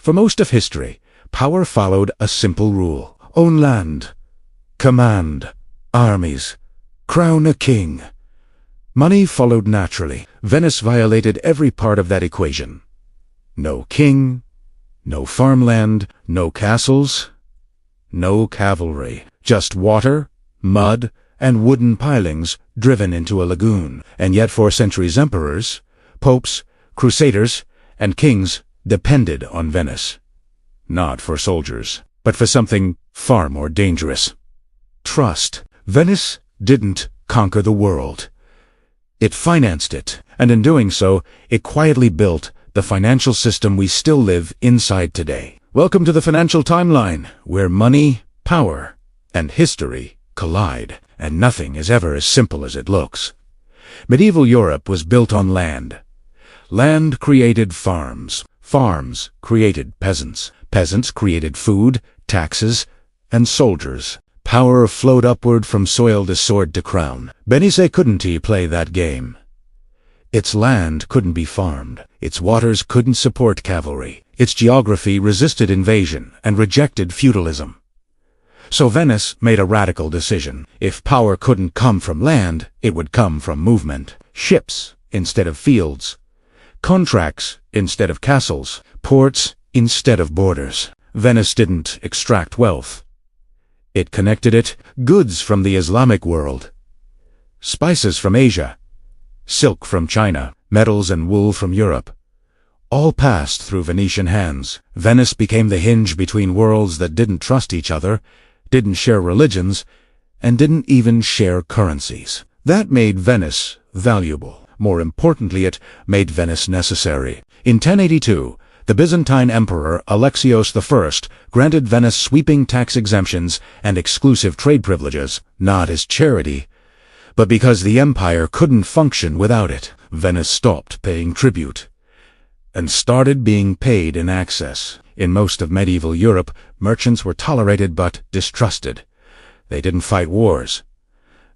For most of history, power followed a simple rule: own land, command armies, crown a king. Money followed naturally. Venice violated every part of that equation. No king, no farmland, no castles, no cavalry. Just water, mud, and wooden pilings driven into a lagoon. And yet for centuries emperors, popes, crusaders, and kings depended on Venice. Not for soldiers, but for something far more dangerous: trust. Venice didn't conquer the world. It financed it, and in doing so, it quietly built the financial system we still live inside today. Welcome to the financial timeline, where money, power, and history collide, and nothing is ever as simple as it looks. Medieval Europe was built on land. Land created farms. Farms created peasants. Peasants created food, taxes, and soldiers. Power flowed upward from soil to sword to crown. Venice couldn't play that game. Its land couldn't be farmed. Its waters couldn't support cavalry. Its geography resisted invasion and rejected feudalism. So Venice made a radical decision. If power couldn't come from land, it would come from movement. Ships instead of fields. Contracts instead of castles. Ports instead of borders. Venice didn't extract wealth. It connected it: goods from the Islamic world, spices from Asia, silk from China, metals and wool from Europe. All passed through Venetian hands. Venice became the hinge between worlds that didn't trust each other, didn't share religions, and didn't even share currencies. That made Venice valuable. More importantly, it made Venice necessary. In 1082, the Byzantine Emperor Alexios I granted Venice sweeping tax exemptions and exclusive trade privileges, not as charity, but because the empire couldn't function without it. Venice stopped paying tribute and started being paid in access. In most of medieval Europe, merchants were tolerated but distrusted. They didn't fight wars.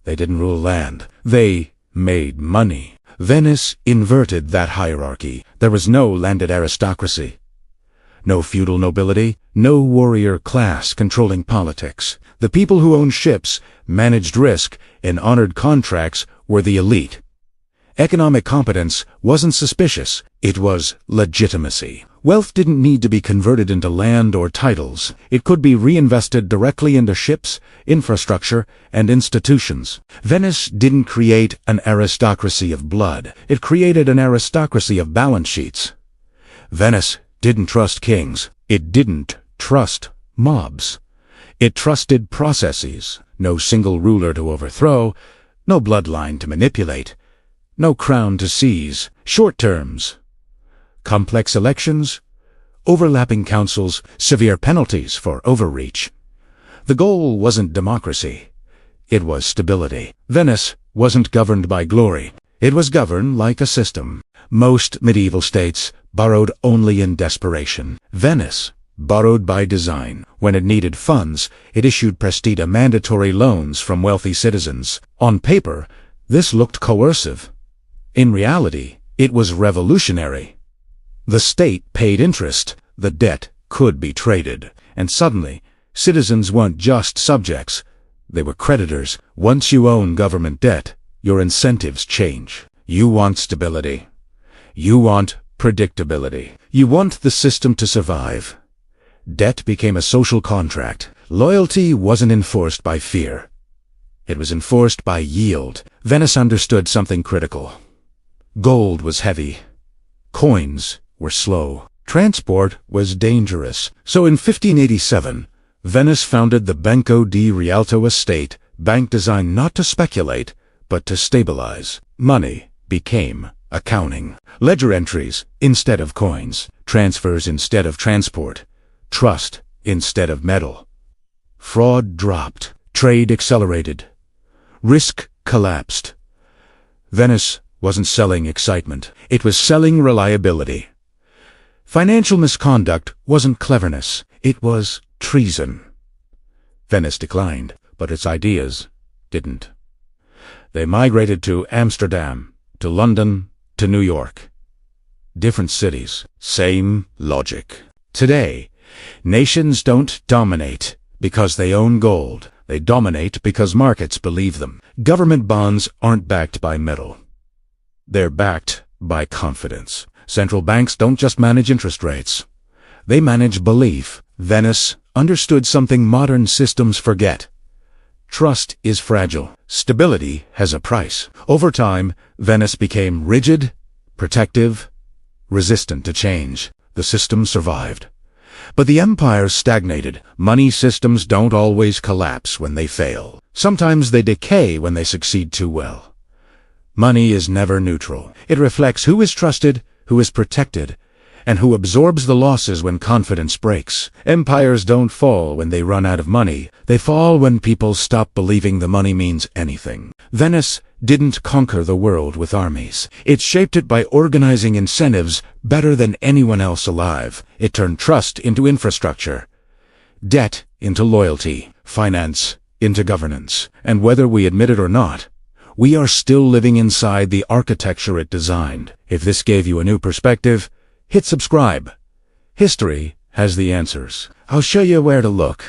They didn't rule land. They made money. Venice inverted that hierarchy. There was no landed aristocracy, no feudal nobility, no warrior class controlling politics. The people who owned ships, managed risk, and honored contracts were the elite. Economic competence wasn't suspicious, it was legitimacy. Wealth didn't need to be converted into land or titles. It could be reinvested directly into ships, infrastructure, and institutions. Venice didn't create an aristocracy of blood. It created an aristocracy of balance sheets. Venice didn't trust kings. It didn't trust mobs. It trusted processes. No single ruler to overthrow, no bloodline to manipulate, no crown to seize. Short terms, complex elections, overlapping councils, severe penalties for overreach. The goal wasn't democracy. It was stability. Venice wasn't governed by glory. It was governed like a system. Most medieval states borrowed only in desperation. Venice borrowed by design. When it needed funds, it issued prestita mandatory loans from wealthy citizens. On paper, this looked coercive. In reality, it was revolutionary. The state paid interest. The debt could be traded. And suddenly, citizens weren't just subjects. They were creditors. Once you own government debt, your incentives change. You want stability. You want predictability. You want the system to survive. Debt became a social contract. Loyalty wasn't enforced by fear. It was enforced by yield. Venice understood something critical. Gold was heavy. Coins were slow. Transport was dangerous. So in 1587, Venice founded the Banco di Rialto estate, bank designed not to speculate, but to stabilize. Money became accounting. Ledger entries instead of coins. Transfers instead of transport. Trust instead of metal. Fraud dropped. Trade accelerated. Risk collapsed. Venice wasn't selling excitement. It was selling reliability. Financial misconduct wasn't cleverness. It was treason. Venice declined, but its ideas didn't. They migrated to Amsterdam, to London, to New York. Different cities, same logic. Today, nations don't dominate because they own gold. They dominate because markets believe them. Government bonds aren't backed by metal. They're backed by confidence. Central banks don't just manage interest rates. They manage belief. Venice understood something modern systems forget. Trust is fragile. Stability has a price. Over time, Venice became rigid, protective, resistant to change. The system survived. But the empire stagnated. Money systems don't always collapse when they fail. Sometimes they decay when they succeed too well. Money is never neutral. It reflects who is trusted, who is protected, and who absorbs the losses when confidence breaks. Empires don't fall when they run out of money. They fall when people stop believing the money means anything. Venice didn't conquer the world with armies. It shaped it by organizing incentives better than anyone else alive. It turned trust into infrastructure, debt into loyalty, finance into governance. And whether we admit it or not, we are still living inside the architecture it designed. If this gave you a new perspective, hit subscribe. History has the answers. I'll show you where to look.